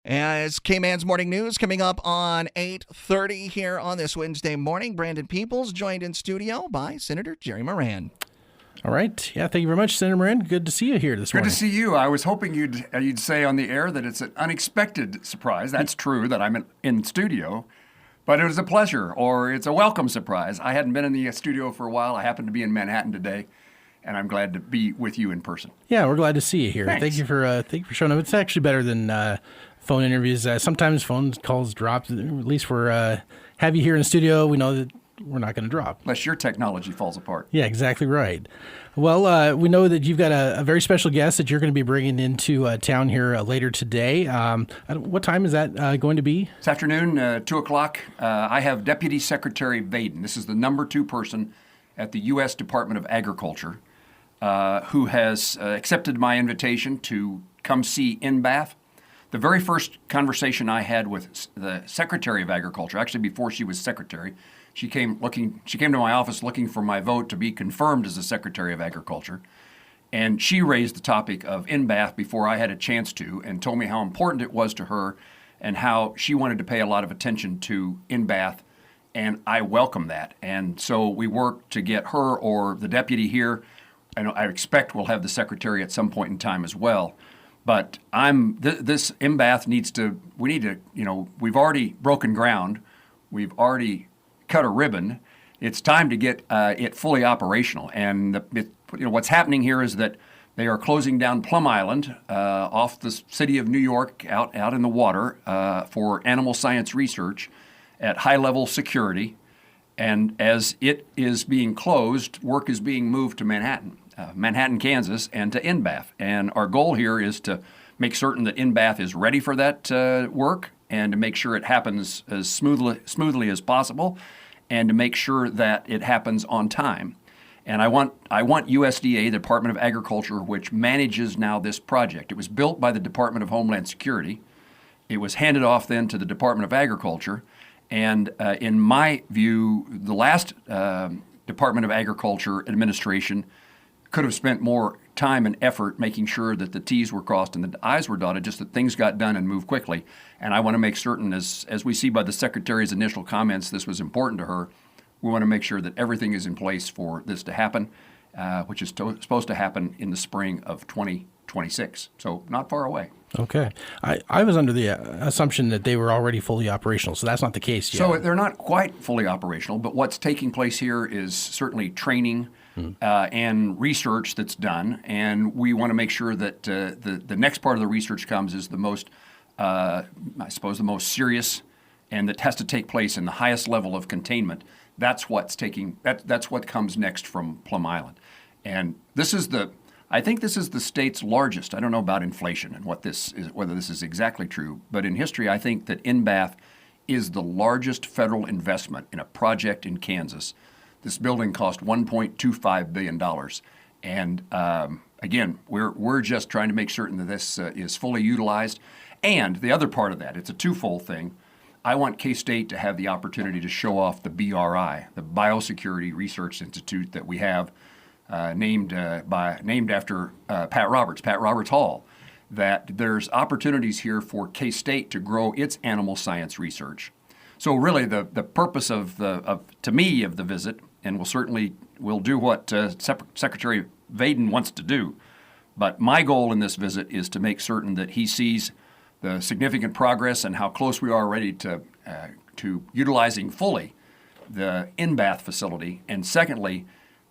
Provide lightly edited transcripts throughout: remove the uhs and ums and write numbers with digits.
As KMAN's Morning News coming up on 8:30 here on this Wednesday morning. Brandon Peoples joined in studio by Senator Jerry Moran. All right. Yeah, thank you very much, Senator Moran. Good to see you here this morning. Good to see you. I was hoping you'd say on the air that it's an unexpected surprise. That's true that I'm in studio, but it was a pleasure, or it's a welcome surprise. I hadn't been in the studio for a while. I happened to be in Manhattan today, and I'm glad to be with you in person. Yeah, we're glad to see you here. Thanks. Thank you for showing up. It's actually better than phone interviews. Sometimes phone calls drop. At least we're have you here in the studio. We know that we're not going to drop. Unless your technology falls apart. Yeah, exactly right. Well, we know that you've got a very special guest that you're going to be bringing into town here later today. What time is that going to be? This afternoon, 2 o'clock, I have Deputy Secretary Vaden. This is the number 2 person at the U.S. Department of Agriculture who has accepted my invitation to come see NBAF. The very first conversation I had with the Secretary of Agriculture, actually before she was Secretary, she came to my office looking for my vote to be confirmed as the Secretary of Agriculture. And she raised the topic of NBAF before I had a chance to, and told me how important it was to her and how she wanted to pay a lot of attention to NBAF, and I welcome that. And so we worked to get her or the deputy here, and I expect we'll have the Secretary at some point in time as well. But this NBAF we've already broken ground. We've already cut a ribbon. It's time to get it fully operational. And what's happening here is that they are closing down Plum Island off the city of New York out in the water for animal science research at high-level security. And as it is being closed, work is being moved to Manhattan, Kansas, and to NBAF. And our goal here is to make certain that NBAF is ready for that work, and to make sure it happens as smoothly as possible, and to make sure that it happens on time. And I want USDA, the Department of Agriculture, which manages now this project. It was built by the Department of Homeland Security. It was handed off then to the Department of Agriculture. And in my view, the last Department of Agriculture administration could have spent more time and effort making sure that the T's were crossed and the I's were dotted, just that things got done and moved quickly. And I want to make certain, as we see by the Secretary's initial comments, this was important to her. We want to make sure that everything is in place for this to happen, which is supposed to happen in the spring of 2026. So not far away. Okay. I was under the assumption that they were already fully operational, so that's not the case yet. So they're not quite fully operational, but what's taking place here is certainly training and research that's done, and we want to make sure that the next part of the research comes is the most, the most serious, and that has to take place in the highest level of containment. That's what comes next from Plum Island, and I think this is the state's largest. I don't know about inflation and whether this is exactly true, but in history, I think that NBAF is the largest federal investment in a project in Kansas. This building cost $1.25 billion. And again, we're just trying to make certain that this is fully utilized. And the other part of that, it's a twofold thing. I want K-State to have the opportunity to show off the BRI, the Biosecurity Research Institute that we have, named after Pat Roberts Hall. That there's opportunities here for K-State to grow its animal science research. So really, the purpose of the visit, and we'll do what Secretary Vaden wants to do, but my goal in this visit is to make certain that he sees the significant progress and how close we are already to utilizing fully the NBAF facility. And secondly,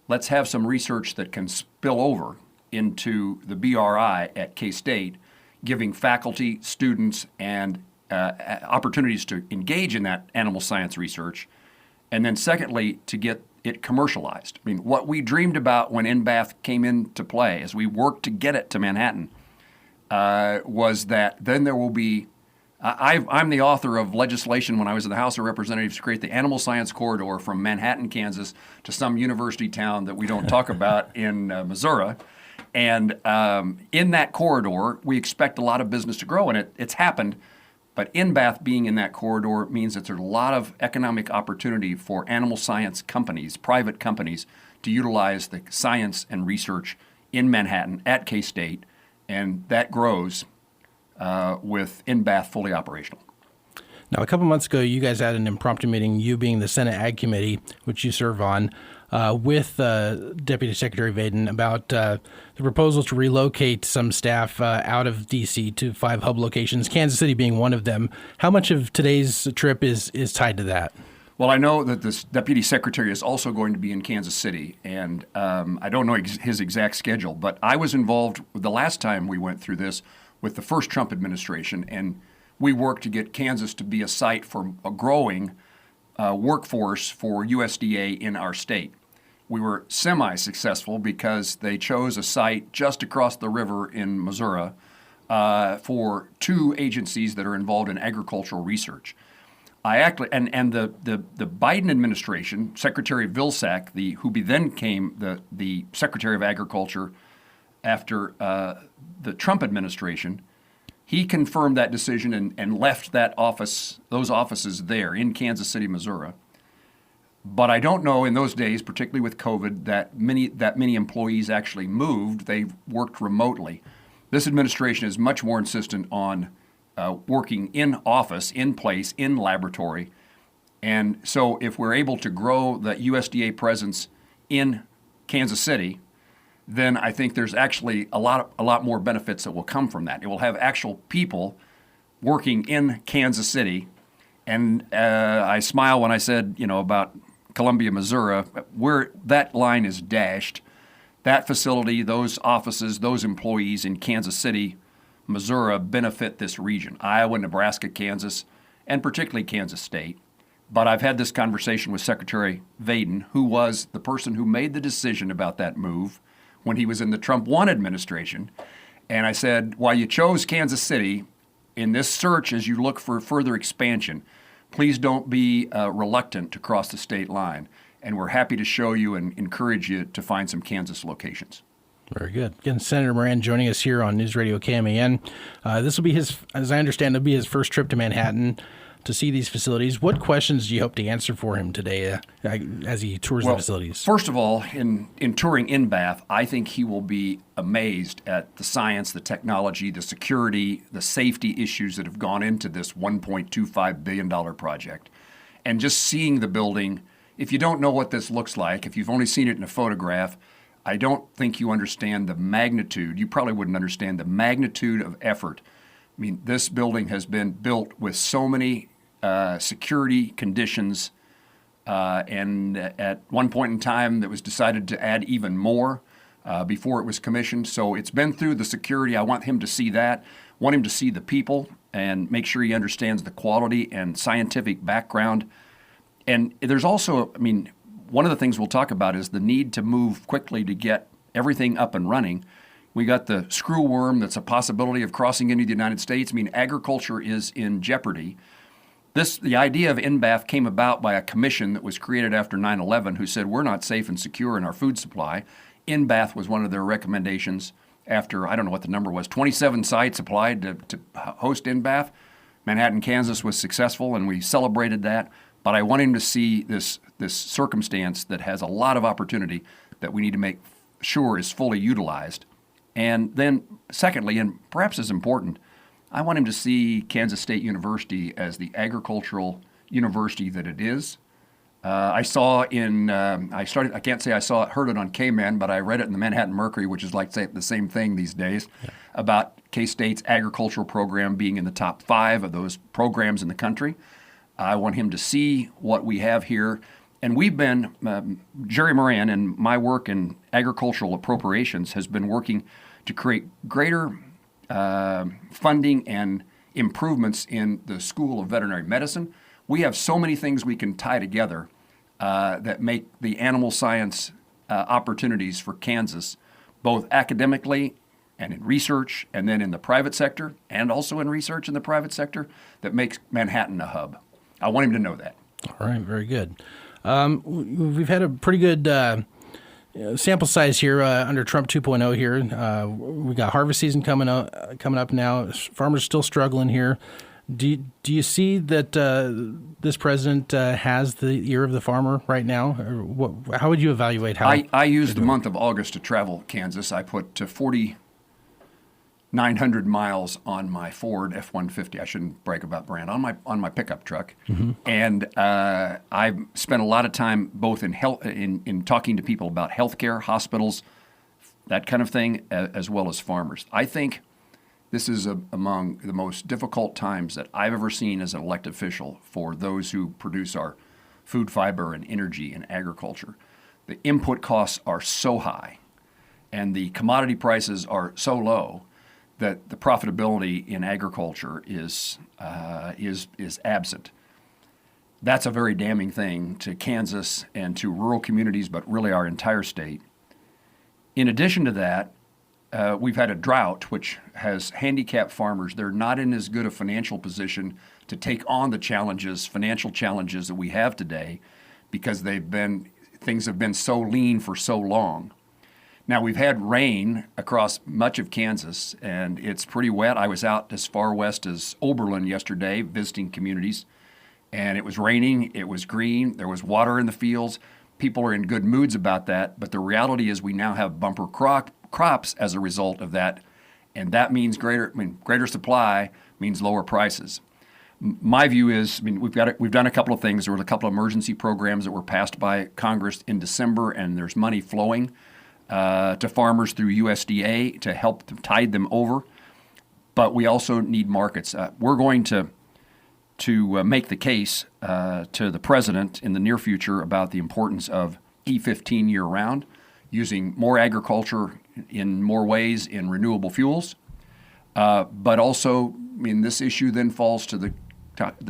let's have some research that can spill over into the BRI at K-State, giving faculty, students, and opportunities to engage in that animal science research. And then secondly, to get it commercialized. I mean, what we dreamed about when NBAF came into play as we worked to get it to Manhattan was that then there will be, I'm the author of legislation when I was in the House of Representatives to create the animal science corridor from Manhattan, Kansas to some university town that we don't talk about in Missouri. And in that corridor, we expect a lot of business to grow, and it's happened. But NBAF being in that corridor means that there's a lot of economic opportunity for animal science companies, private companies, to utilize the science and research in Manhattan at K-State, and that grows with NBAF fully operational. Now, a couple months ago, you guys had an impromptu meeting, you being the Senate Ag Committee, which you serve on, with Deputy Secretary Vaden about the proposal to relocate some staff out of D.C. to 5 hub locations, Kansas City being one of them. How much of today's trip is tied to that? Well, I know that this Deputy Secretary is also going to be in Kansas City, and I don't know his exact schedule, but I was involved the last time we went through this with the first Trump administration, and we worked to get Kansas to be a site for a growing workforce for USDA in our state. We were semi-successful because they chose a site just across the river in Missouri for 2 agencies that are involved in agricultural research. The Biden administration, Secretary Vilsack, who then became the Secretary of Agriculture after the Trump administration, he confirmed that decision and left those offices there in Kansas City, Missouri. But I don't know in those days, particularly with COVID, that many employees actually moved. They worked remotely. This administration is much more insistent on working in office, in place, in laboratory. And so if we're able to grow the USDA presence in Kansas City, then I think there's actually a lot more benefits that will come from that. It will have actual people working in Kansas City. And I smile when I said, about Columbia, Missouri, where that line is dashed. That facility, those offices, those employees in Kansas City, Missouri benefit this region, Iowa, Nebraska, Kansas, and particularly Kansas State. But I've had this conversation with Secretary Vaden, who was the person who made the decision about that move when he was in the Trump 1 administration. And I said, while you chose Kansas City, in this search as you look for further expansion, please don't be reluctant to cross the state line. And we're happy to show you and encourage you to find some Kansas locations. Very good. Again, Senator Moran joining us here on News Radio KMAN. This will be as I understand, it'll be his first trip to Manhattan to see these facilities. What questions do you hope to answer for him today as he tours the facilities? First of all, in touring NBAF, I think he will be amazed at the science, the technology, the security, the safety issues that have gone into this $1.25 billion project. And just seeing the building, if you don't know what this looks like, if you've only seen it in a photograph, I don't think you understand the magnitude. You probably wouldn't understand the magnitude of effort. I mean, this building has been built with so many security conditions, and at one point in time that was decided to add even more before it was commissioned. So it's been through the security. I want him to see that. I want him to see the people and make sure he understands the quality and scientific background. And there's also, one of the things we'll talk about is the need to move quickly to get everything up and running. We got the screw worm that's a possibility of crossing into the United States. Agriculture is in jeopardy. The idea of NBAF came about by a commission that was created after 9/11 who said we're not safe and secure in our food supply. NBAF was one of their recommendations after, I don't know what the number was, 27 sites applied to host NBAF. Manhattan, Kansas was successful, and we celebrated that. But I want him to see this circumstance that has a lot of opportunity that we need to make sure is fully utilized. And then secondly, and perhaps as important, I want him to see Kansas State University as the agricultural university that it is. I saw I can't say I heard it on KMAN, but I read it in the Manhattan Mercury, which is like the same thing these days, about K-State's agricultural program being in the top 5 of those programs in the country. I want him to see what we have here. And we've been, Jerry Moran and my work in agricultural appropriations has been working to create greater funding and improvements in the School of Veterinary Medicine. We have so many things we can tie together that make the animal science opportunities for Kansas, both academically and in research, and then in the private sector, and also in research in the private sector, that makes Manhattan a hub. I want him to know that. All right, very good. We've had a pretty good sample size here under Trump 2.0 here. We got harvest season coming up now. Farmers still struggling here. Do you see that this president has the ear of the farmer right now? Or how would you evaluate how? I used the month of August to travel Kansas. I put 40 900 miles on my Ford F-150. I shouldn't brag about brand, on my pickup truck. And I've spent a lot of time both in talking to people about healthcare, hospitals, that kind of thing, as well as farmers. I think this is among the most difficult times that I've ever seen as an elected official for those who produce our food, fiber, and energy and agriculture. The input costs are so high, and the commodity prices are so low that the profitability in agriculture is absent. That's a very damning thing to Kansas and to rural communities, but really our entire state. In addition to that, we've had a drought which has handicapped farmers. They're not in as good a financial position to take on the financial challenges that we have today, because things have been so lean for so long. Now, we've had rain across much of Kansas, and it's pretty wet. I was out as far west as Oberlin yesterday visiting communities, and it was raining, it was green, there was water in the fields. People are in good moods about that, but the reality is we now have bumper crops as a result of that, and that means greater supply means lower prices. My view is, we've done a couple of things. There were a couple of emergency programs that were passed by Congress in December, and there's money flowing to farmers through USDA to help tide them over. But we also need markets. We're going to make the case to the president in the near future about the importance of E15 year-round, using more agriculture in more ways in renewable fuels. But also, this issue then falls to the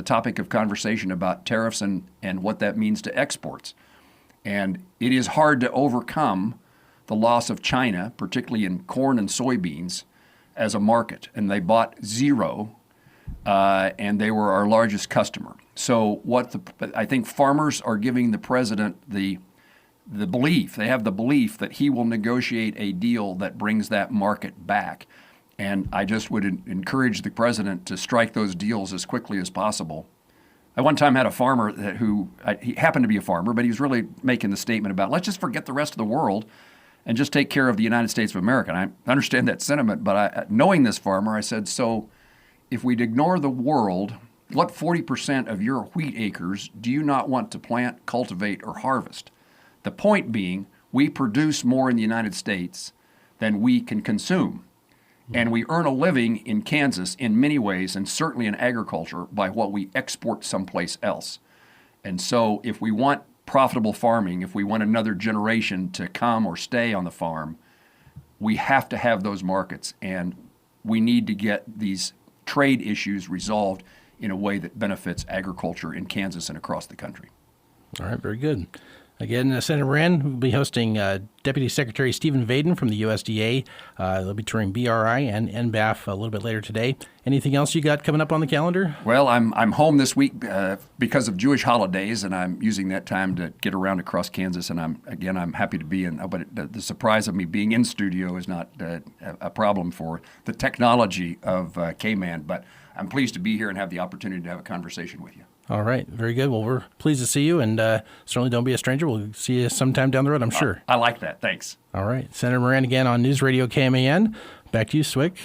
topic of conversation about tariffs and what that means to exports. And it is hard to overcome the loss of China, particularly in corn and soybeans, as a market. And they bought zero, and they were our largest customer. So I think farmers are giving the president the belief, they have the belief that he will negotiate a deal that brings that market back. And I just would encourage the president to strike those deals as quickly as possible. I one time had a farmer he happened to be a farmer, but he was really making the statement about, let's just forget the rest of the world and just take care of the United States of America. And I understand that sentiment, but knowing this farmer, I said, so if we'd ignore the world, what 40% of your wheat acres do you not want to plant, cultivate, or harvest? The point being, we produce more in the United States than we can consume. And we earn a living in Kansas in many ways, and certainly in agriculture, by what we export someplace else. And so if we want profitable farming, if we want another generation to come or stay on the farm, we have to have those markets. And we need to get these trade issues resolved in a way that benefits agriculture in Kansas and across the country. All right, very good. Again, Senator Moran will be hosting Deputy Secretary Stephen Vaden from the USDA. They'll be touring BRI and NBAF a little bit later today. Anything else you got coming up on the calendar? Well, I'm home this week because of Jewish holidays, and I'm using that time to get around across Kansas. And I'm happy to be in. But the surprise of me being in studio is not a problem for the technology of KMAN. But I'm pleased to be here and have the opportunity to have a conversation with you. All right. Very good. Well, we're pleased to see you, and certainly don't be a stranger. We'll see you sometime down the road, I'm sure. I like that. Thanks. All right. Senator Moran again on News Radio KMAN. Back to you, Swick.